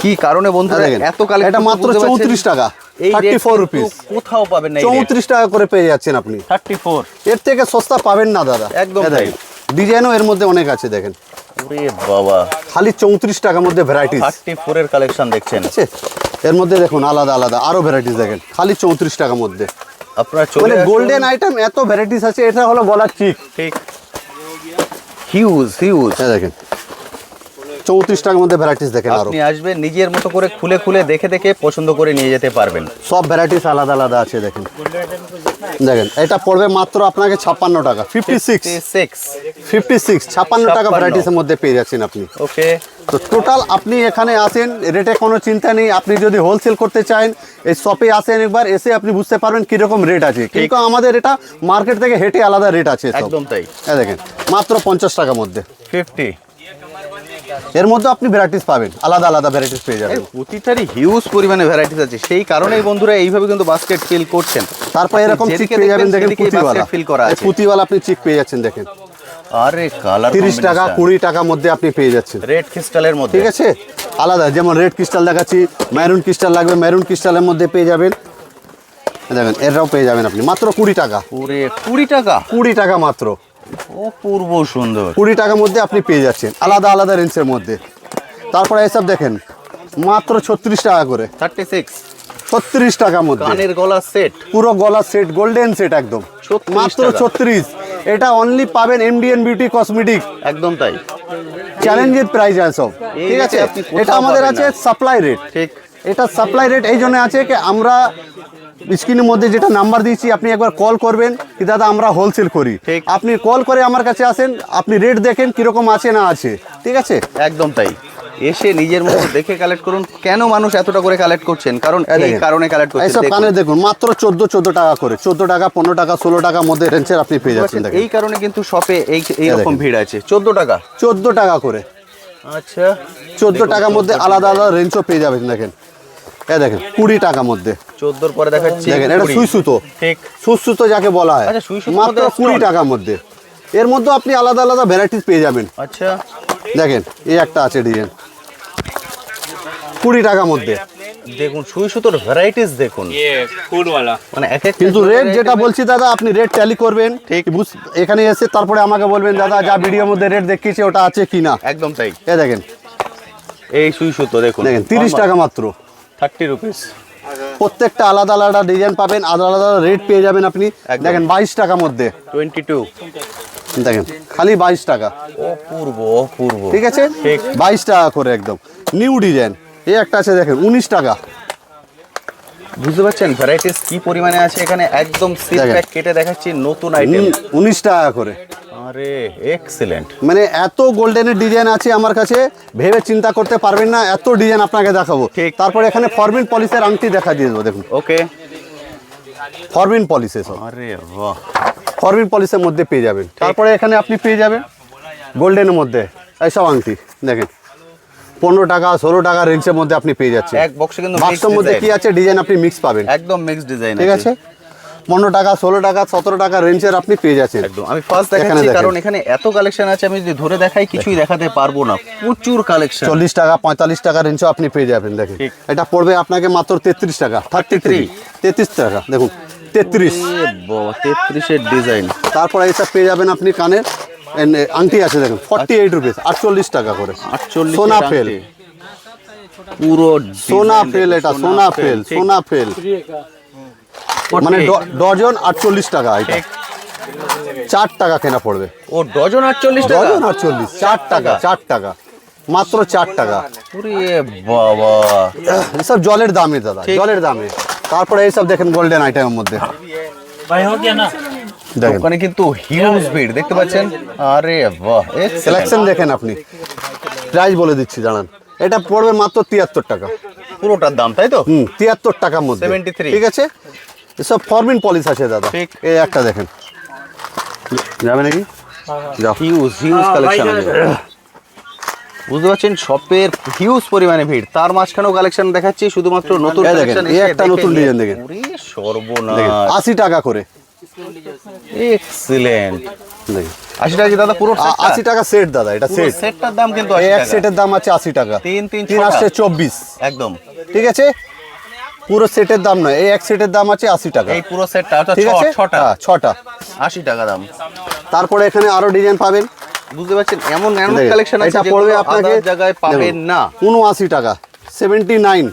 কি কারণে বন্ধুরা দেখেন, এত কালেকশন, এটা মাত্র 34 টাকা, 34 রুপিস, কোথাও পাবেন না, 34 টাকা করে পেয়ে যাচ্ছেন আপনি। 34 এর থেকে সস্তা পাবেন না দাদা। একদম এই তাই। দেখেন, ডিজাইনও এর মধ্যে অনেক আছে দেখেন, ওরে বাবা, খালি 34 টাকার মধ্যে ভ্যারাইটিস 34 এর কালেকশন দেখছেন। আছে। এর মধ্যে দেখুন আলাদা আলাদা আরো ভ্যারাইটিস দেখেন, খালি 34 টাকার মধ্যে। আপনারা চলে মানে আসুন। গোল্ডেন আইটেম এত ভ্যারাইটিস আছে। এটা হলো গলার চিক, ঠিক, হিউজ হিউজ। দেখেন 34 টাকার মধ্যে ভ্যারাইটিস দেখেন আরো। আপনি আসবেন, নিজের মতো করে খুলে খুলে দেখে দেখে পছন্দ করে নিয়ে যেতে পারবেন। সব ভ্যারাইটিস আলাদা আলাদা আছে দেখেন। দেখেন এটা পড়বে মাত্র আপনাকে 56 টাকা, 56 56 টাকা ভ্যারাইটিসের মধ্যে পেয়ে যাচ্ছেন আপনি। ওকে, তো টোটাল আপনি এখানে আসেন, রেটে কোনো চিন্তা নেই। আপনি যদি হোলসেল করতে চান এই শপে আসেন, একবার এসে আপনি বুঝতে পারবেন কিরকম রেট আছে। কিন্তু আমাদের এটা মার্কেট থেকে হেঁটে আলাদা রেট আছে সব। একদম তাই। এই দেখেন মাত্র 50 টাকার মধ্যে 50। এর মধ্যে আপনি ভ্যারাইটিস পাবেন, আলাদা আলাদা ভ্যারাইটিস পেয়ে যাবেন। প্রতিটারই হিউজ পরিমাণে ভ্যারাইটিস আছে, সেই কারণেই বন্ধুরা এইভাবে কিন্তু বাস্কেট ফিল করছেন। তারপর এরকম চিক পেয়ে যাবেন দেখেন, পুঁতিওয়ালা ফিল করা আছে। পুঁতিওয়ালা আপনি চিক পেয়ে যাচ্ছেন দেখেন, আরে কালার 30 টাকা 20 টাকার মধ্যে আপনি পেয়ে যাচ্ছেন। রেড ক্রিস্টালের মধ্যে, ঠিক আছে, আলাদা যেমন রেড ক্রিস্টাল দেখাচ্ছি, মেরুন ক্রিস্টাল লাগবে, মেরুন ক্রিস্টালের মধ্যে পেয়ে যাবেন। দেখেন এরাও পেয়ে যাবেন আপনি মাত্র 20 টাকা। পুরে 20 টাকা, 20 টাকা মাত্র, অপূর্ব সুন্দর। 20 টাকার মধ্যে আপনি পেয়ে যাচ্ছেন আলাদা আলাদা রেঞ্জের মধ্যে। তারপরে এসব দেখেন মাত্র 36 টাকা করে, 36 36 টাকার মধ্যে কানের গলা সেট, পুরো গলা সেট, গোল্ডেন সেট একদম 36 মাত্র টাকা। 36। এটা অনলি পাবেন এমডিএন বিউটি কসমেটিক, একদম তাই। চ্যালেঞ্জের প্রাইস আছে সব। এই ঠিক আছে, রেটে আপনি কোথাও এটা আমাদের পাবেন আছে না। Supply rate. ঠিক, এটা সাপ্লাই রেট এই জন্য আছে কি আমরা স্ক্রিনের মধ্যে যেটা নাম্বার দিয়েছি, আপনি একবার কল করবেন কি দাদা আমরা হোলসেল করি। ঠিক। আপনি কল করে আমার কাছে আসেন, আপনি রেট দেখেন কিরকম আছে না আছে। ঠিক আছে, একদম তাই। এসে নিজের মতো দেখে কালেক্ট করুন। কেন মানুষ এতটা করে কালেক্ট করছেন? কারণ এই দেখেন, কারণে কালেক্ট করছেন। এইসব কানে দেখুন মাত্র 14 টাকা করে, 14 টাকা 15 টাকা 16 টাকার মধ্যে রেঞ্জের আপনি পেয়ে যাচ্ছেন। দেখেন এই কারণে কিন্তু শপে এই রকম দেখেন। ভিড় আছে। 14 টাকা, 14 টাকা করে, আচ্ছা 14 টাকার মধ্যে আলাদা আলাদা রেঞ্জও পেয়ে যাবেন। দেখেন এ দেখেন 20 টাকার মধ্যে 14 পরে দেখাচ্ছি। দেখেন এটা 20 সুই সুতো, ঠিক, সুই সুতো যাকে বলা হয়, আচ্ছা, সুই সুতোর মাত্র মধ্যে 20 stone। টাকার মধ্যে। এর মধ্যে আপনি আলাদা আলাদা ভ্যারাইটিস পেয়ে যাবেন। আচ্ছা দেখেন এই একটা আছে ডিজাইন 20 টাকার মধ্যে। দেখুন সুই সুতোর ভ্যারাইটিস দেখুন, ये फूड वाला মানে এক এক কিন্তু রেট যেটা বলছি দাদা, আপনি রেট ট্যালি করবেন। ঠিক। এখানে এসে তারপরে আমাকে বলবেন দাদা যা ভিডিওর মধ্যে রেট দেখিয়েছে ওটা আছে কিনা। একদম তাই। এ দেখেন এই সুই সুতো দেখুন, দেখেন 30 টাকা মাত্র। 30 রুপিস। প্রত্যেকটা আলাদা আলাদা ডিজাইন পাবেন, আলাদা আলাদা রেট পেয়ে যাবেন আপনি। একদম। দেখেন 22 টাকার মধ্যে 22, দেখেন খালি 22 টাকা। অপূর্ব অপূর্ব। ঠিক আছে, ঠিক। 22 টাকা করে একদম নিউ ডিজাইন। এই একটা আছে দেখেন 19 টাকা। বুঝতে পারছেন ভ্যারাইটিস কি পরিমাণে আছে এখানে। একদম সিল দেখেন। প্যাক কেটে দেখাচ্ছি নতুন আইটেম। 19 টাকা করে। আরে এক্সেলেন্ট। মানে এত গোল্ডেনের ডিজাইন আছে আমার কাছে, ভেবে চিন্তা করতে পারবেন না, এত ডিজাইন আপনাকে দেখাবো। ঠিক। তারপরে এখানে ফরবিন পলিশের আংটি দেখা দিয়ে দেবো। দেখুন ওকে, ফরবিন পলিশে সব, আরে বাহ, ফরবিন পলিশের মধ্যে পেয়ে যাবেন। তারপরে এখানে আপনি পেয়ে যাবেন গোল্ডেনের মধ্যে এইসব আংটি। দেখেন 15 টাকা 16 টাকা রেঞ্জের মধ্যে আপনি পেয়ে যাচ্ছেন। এক বক্সে কিন্তু বাক্সের মধ্যে কি আছে ডিজাইন আপনি মিক্স পাবেন। একদম মিক্স ডিজাইন। ঠিক আছে, 15 টাকা 16 টাকা 17 টাকা রেঞ্জের আপনি পেয়ে যাচ্ছেন। একদম। আমি ফার্স্ট এখানে দেখাচ্ছি দেখেন। কারণ এখানে এত কালেকশন আছে, আমি যদি ধরে দেখাই কিছুই দেখাতে পারবো না। প্রচুর কালেকশন। 40 টাকা 45 টাকা রেঞ্জও আপনি পেয়ে যাবেন। দেখেন ঠিক। এটা পড়বে আপনাকে মাত্র 33 টাকা, 33 টাকা। দেখুন 33। 33 এর ডিজাইন। তারপরে এইসব পেয়ে যাবেন আপনি কানের আংটি আছে দেখুন 48 রুপিস, 48 টাকা করে। 48 সোনা ফেল, পুরো সোনা ফেল, এটা সোনা ফেল, সোনা ফেল। মানে ডজন 48 টাকা। এটা 4 টাকা কেনা পড়বে। ও ডজন 48 টাকা। ডজন 48, 4 টাকা, 4 টাকা মাত্র, 4 টাকা। ওরে বাবা, এসব জলের দামে দাদা, ঠিক। জলের দামে। তারপরে এইসব দেখেন গোল্ডেন আইটেমের মধ্যে भाई हो गया ना দেখেন ওখানে কিন্তু হিউজ ভিড় দেখতে পাচ্ছেন। আরে বাহ, সিলেকশন দেখেন আপনি। প্রাইস বলে দিচ্ছি জানান, এটা পড়বে মাত্র 73 টাকা। পুরোটার দাম তাই তো? 73 টাকার মধ্যে। 73 ঠিক আছে, এসব ফরমিন পলিশ আছে দাদা। ঠিক। এই একটা দেখেন, যাবে নাকি? যাও। হিউজ কালেকশন আছে। বুঝতে পারছেন শপের হিউজ পরিমাণে ভিড়, তার মাঝখানেও কালেকশন দেখাচ্ছি শুধুমাত্র নতুন এই দেখেন, কালেকশন। এই একটা নতুন ডিজাইন দেখেন। ওরে দেখেন সর্বনাশ, 80 টাকা করে। এক্সিলেন্ট। দেখেন 80 টাকা কি দাদা পুরো 80 টাকা সেট দাদা, এটা পুরো সেট। সেটটার দাম কিন্তু এই 80 এক টাকা। সেটের দাম আছে 80 টাকা। 3 3 আসছে 24। একদম। ঠিক আছে, পুরো সেটের দাম নয়, এই এক সেটের দাম আছে 80 টাকা। এই পুরো সেটটা অর্থাৎ ঠিক আছে, 6টা হ্যাঁ, 6টা। 80 টাকা দাম। তারপরে এখানে আরো ডিজাইন পাবেন। বুঝতে পারছেন এমন এমন দেখেন, কালেকশন আছে এটা যেগুলো পড়বে আপনাকে other জায়গায় পাবেন না। 79 টাকা, 79।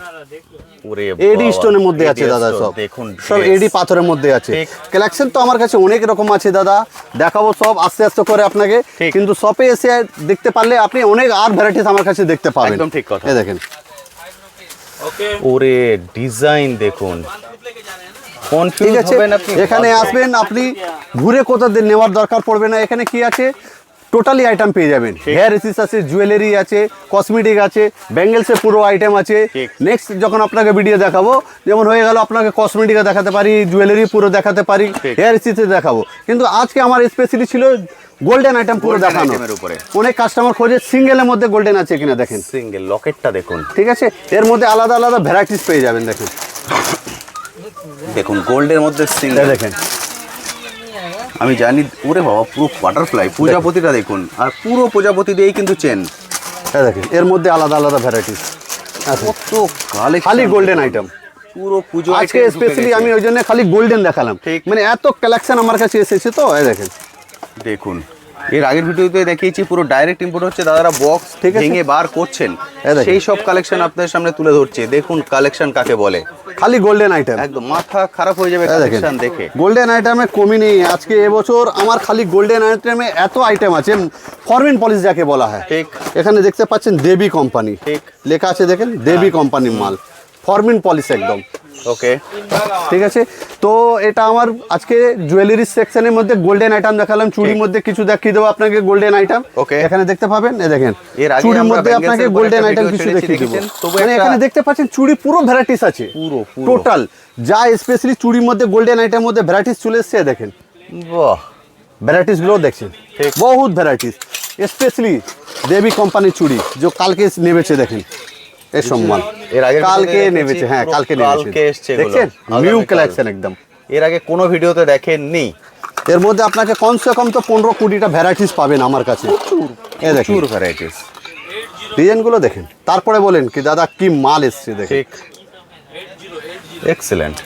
ওরে এডি বাবা, স্টোনের মধ্যে আছে AD দাদা, stone, সব দেখুন সব dress। এডি পাথরের মধ্যে আছে। ঠিক। কালেকশন তো আমার কাছে অনেক রকম আছে দাদা, দেখাবো সব আস্তে আস্তে করে আপনাকে, ঠিক। কিন্তু শপে এসে দেখতে পারলে আপনি অনেক আর ভ্যারাইটিস আমার কাছে দেখতে পাবেন। একদম ঠিক কথা। এই দেখেন, ওরে ডিজাইন দেখুন, ঠিক কনফিউজ আছে। হবেন আপনি। এখানে আসবেন, আপনি ঘুরে কোথাও নেওয়ার দরকার পড়বে না। এখানে কি আছে, টোটালি আইটেম পেয়ে যাবেন। হেয়ার এসিস আছে, জুয়েলারি আছে, কসমেটিক আছে, ব্যাঙ্গেলসের পুরো আইটেম আছে। ঠিক। নেক্সট যখন আপনাকে ভিডিও দেখাবো, যেমন হয়ে গেল আপনাকে কসমেটিকে দেখাতে পারি, জুয়েলারি পুরো দেখাতে পারি, ঠিক। হেয়ার এসিসে দেখাবো। কিন্তু আজকে আমার স্পেশালি ছিল গোল্ডেন আইটেম পুরো Golden দেখানো। item এর উপরে। অনেক কাস্টমার খোঁজে সিঙ্গেলের মধ্যে গোল্ডেন আছে কিনা, দেখেন। সিঙ্গেল লকেটটা দেখুন, ঠিক আছে, এর মধ্যে আলাদা আলাদা ভ্যারাইটিস পেয়ে যাবেন। দেখেন, দেখুন গোল্ডের মধ্যে এই সিঙ্গেল। দেখেন, আমি জানি, ওরে বাবা পুরো বাটারফ্লাই, প্রজাপতিটা দেখুন, আর পুরো প্রজাপতি দিয়েই কিন্তু চেন। এই দেখেন, এর মধ্যে আলাদা আলাদা ভ্যারাইটিস আছে, কত কালেকশন, খালি গোল্ডেন আইটেম। পুরো পুজো আজকে item ঢুকে স্পেশালি গেছে। আমি ওই জন্য খালি গোল্ডেন দেখালাম, ঠিক। মানে এত কালেকশন আমার কাছে এসেছে। তো এই দেখেন, দেখুন এর আগের ভিডিওতে দেখিয়েছি পুরো ডাইরেক্ট ইম্পোর্ট হচ্ছে, দাদারা বক্স ঠিক আছে। ভেঙে বার করছেন, এই দেখেন। সেই সব কালেকশন আপনাদের সামনে তুলে ধরছে। দেখুন কালেকশন কাকে বলে, খালি গোল্ডেন আইটেম। একদম মাথা খারাপ হয়ে যাবে এই দেখেন, কালেকশন দেখে। গোল্ডেন আইটেমে কমই নেই আজকে এবছর আমার। খালি গোল্ডেন আইটেমে এত আইটেম আছে, ফরমিন পলিশ যাকে বলা হয়। ঠিক। এখানে দেখতে পাচ্ছেন দেবী কোম্পানি ঠিক। লেখা আছে, দেখেন দেবী কোম্পানির মাল, ফরমিন পলিশ একদম। ওকে, ঠিক আছে, তো এটা আমার আজকে জুয়েলারি সেকশনের মধ্যে গোল্ডেন আইটেম দেখালাম। চুড়ির মধ্যে কিছু দেখিয়ে দেবো আপনাকে গোল্ডেন আইটেম। Okay. এখানে দেখতে পাবেন, এই দেখেন, এর আগে চুড়ির আমরা মধ্যে bangles আপনাকে এর উপর গোল্ডেন একটা আইটেম video কিছু ছেড়েছি, দেখিয়ে দেবো। দেখেছেন? তবু মানে একটা- এখানে দেখতে পাচ্ছেন চুড়ি পুরো ভ্যারাইটিস আছে, পুরো। টোটাল যা স্পেশালি চুড়ির মধ্যে গোল্ডেন আইটেম মধ্যে ভ্যারাইটিস চলে এসছে। দেখেন বাহ, ভ্যারাইটিস গুলো দেখছেন, ঠিক। বহুত ভ্যারাইটিস, স্পেশালি দেবী কোম্পানির চুড়ি যে কালকে নেমেছে। দেখেন এই সম্মান এর আগের কালকে ভিডিওতে নেমেছে, হ্যাঁ পুরো কালকে কালকে এসছে নেমেছে, এগুলো। দেখছেন নিউ আগামীকাল। কালেকশন একদম। এর আগে কোনো ভিডিওতে দেখেননি। এর মধ্যে আপনাকে কমসে কম তো 15-20টা ভ্যারাইটিস পাবেন আমার কাছে। এই দেখেন প্রচুর ভ্যারাইটিস। ডিজাইনগুলো দেখেন, তারপরে বলেন কি দাদা কি মাল এসছে। দেখেন ঠিক, এক্সেলেন্ট।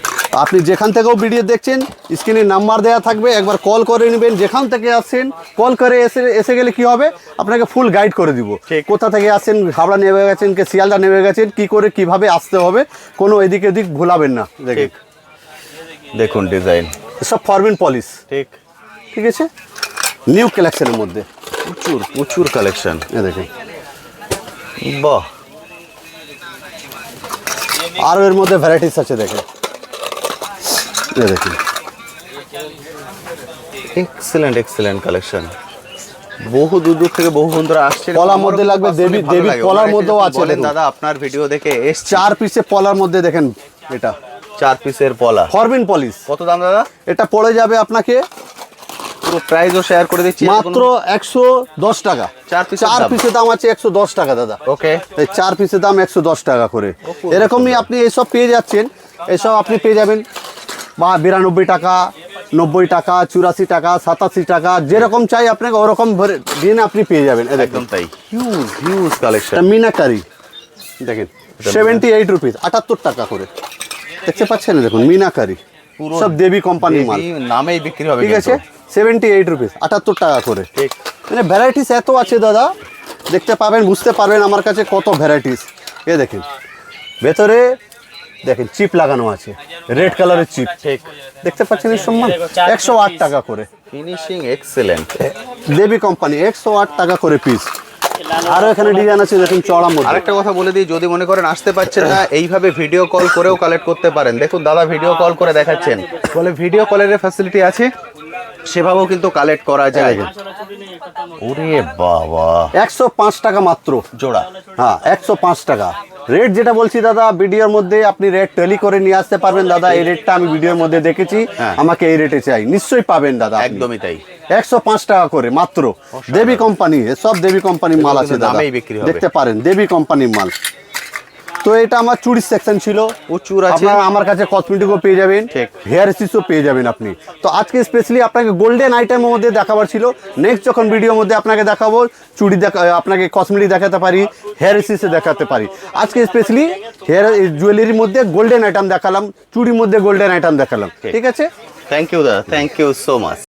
আপনি যেখান থেকেও ভিডিও দেখছেন স্ক্রিনে নাম্বার দেওয়া থাকবে, একবার কল করে নেবেন। যেখান থেকে আসছেন কল করে এসে গেলে কি হবে, আপনাকে ফুল গাইড করে দিব। ঠিক। কোথা থেকে আসছেন, হাওড়া নেমে গেছেন কি শিয়ালদা নেমে গেছেন, কি করে কিভাবে আসতে হবে, কোনো এদিক এদিক ভুলাবেন না। দেখেন ঠিক, দেখুন ডিজাইন। সব ফরমিন পলিশ, ঠিক, ঠিক আছে, নিউ কালেকশনের মধ্যে। প্রচুর প্রচুর কালেকশন। এই দেখেন, বাহ, আরও এর মধ্যে ভ্যারাইটিস আছে। দেখেন এই দেখেন, এক্সেলেন্ট এক্সেলেন্ট কালেকশন। বহু দূর দূর থেকে বহু বন্ধুরা আসছে। পলার মধ্যে লাগবে, দেবী পলার মধ্যেও আছে। বলেন দেখুন, দাদা আপনার ভিডিও দেখে এসছে 4 পিসে পলার মধ্যে দেখেন, এটা 4 পিসের পলা। ফরমিন পলিশ। কত দাম দাদা? এটা পড়ে যাবে আপনাকে পুরো প্রাইসও শেয়ার করে দিচ্ছি। মাত্র 110 টাকা। 4 পিসের 4 দাম। পিসের দাম আছে 110 টাকা দাদা। ওকে, এই 4 পিসের দাম 110 টাকা করে। এরকমই আপনি এইসব পেয়ে যাচ্ছেন, এইসব আপনি পেয়ে যাবেন 92 টাকা, 90 টাকা, 84 টাকা, 87 টাকা, যেরকম চাই আপনাকে ওরকম দিন আপনি পেয়ে যাবেন। এই দেখুন, একদম তাই, হিউজ হিউজ কালেকশন। এটা মিনাকারি দেখেন 78 রুপিস, 78 টাকা করে। দেখতে পাচ্ছেন, দেখুন মিনাকারি, পুরো সব দেবী কোম্পানির মাল, এই নামেই বিক্রি হবে। ঠিক আছে, 78 রুপিস, 78 টাকা করে। ঠিক, মানে ভ্যারাইটিস এত আছে দাদা, দেখতে পাবেন, বুঝতে পারবেন আমার কাছে কত ভ্যারাইটিস। এ দেখেন ভেতরে দেখেন চিপ লাগানো আছে, রেড কালারের চিপ। ঠিক, দেখতে পাচ্ছেন এর সম্মান 108 টাকা করে। Finishing excellent. দেবী কোম্পানি 108 টাকা করে পিস। আরও এখানে ডিজাইন আছে দেখুন চড়া মধ্যে। আরেকটা কথা বলে দিই, যদি মনে করেন আসতে পারছেন না, এইভাবে ভিডিও কল করেও কালেক্ট করতে পারেন। দেখুন দাদা ভিডিও কল করে দেখাচ্ছেন, বলে ভিডিও কলের ফ্যাসিলিটি আছে, সেভাবেও কিন্তু কালেক্ট করা যায়। ওরে বাবা, 105 টাকা মাত্র জোড়া। হ্যাঁ 105 টাকা। রেট যেটা বলছি দাদা, ভিডিওর মধ্যে আপনি রেট ট্যালি করে নিয়ে আসতে পারবেন। দাদা এই রেটটা আমি ভিডিওর মধ্যে দেখেছি, হ্যাঁ। আমাকে এই রেটে চাই, নিশ্চয়ই পাবেন দাদা আপনি। একদমই তাই। 105 টাকা করে মাত্র। দেবী কোম্পানি, সব দেবী কোম্পানির মাল আছে দাদা, নামেই বিক্রি হবে। দেখতে পারেন দেবী কোম্পানির মাল। তো এটা আমার চুড়ির সেকশন ছিল, প্রচুর আছে। আপনারা আমার কাছে কসমেটিকও পেয়ে যাবেন, ঠিক। হেয়ার এসিসও পেয়ে যাবেন আপনি। তো আজকে স্পেশালি আপনাকে গোল্ডেন আইটেমের মধ্যে দেখাবার ছিল। নেক্সট যখন ভিডিওর মধ্যে আপনাকে দেখাবো, চুড়ি আপনাকে কসমেটিক দেখাতে পারি, হেয়ার এসিসে দেখাতে পারি। আজকে স্পেশালি হেয়ার জুয়েলারির মধ্যে গোল্ডেন আইটেম দেখালাম, চুড়ির মধ্যে গোল্ডেন আইটেম দেখালাম। ঠিক আছে, থ্যাংক ইউ দাদা, থ্যাংক ইউ সো মাচ।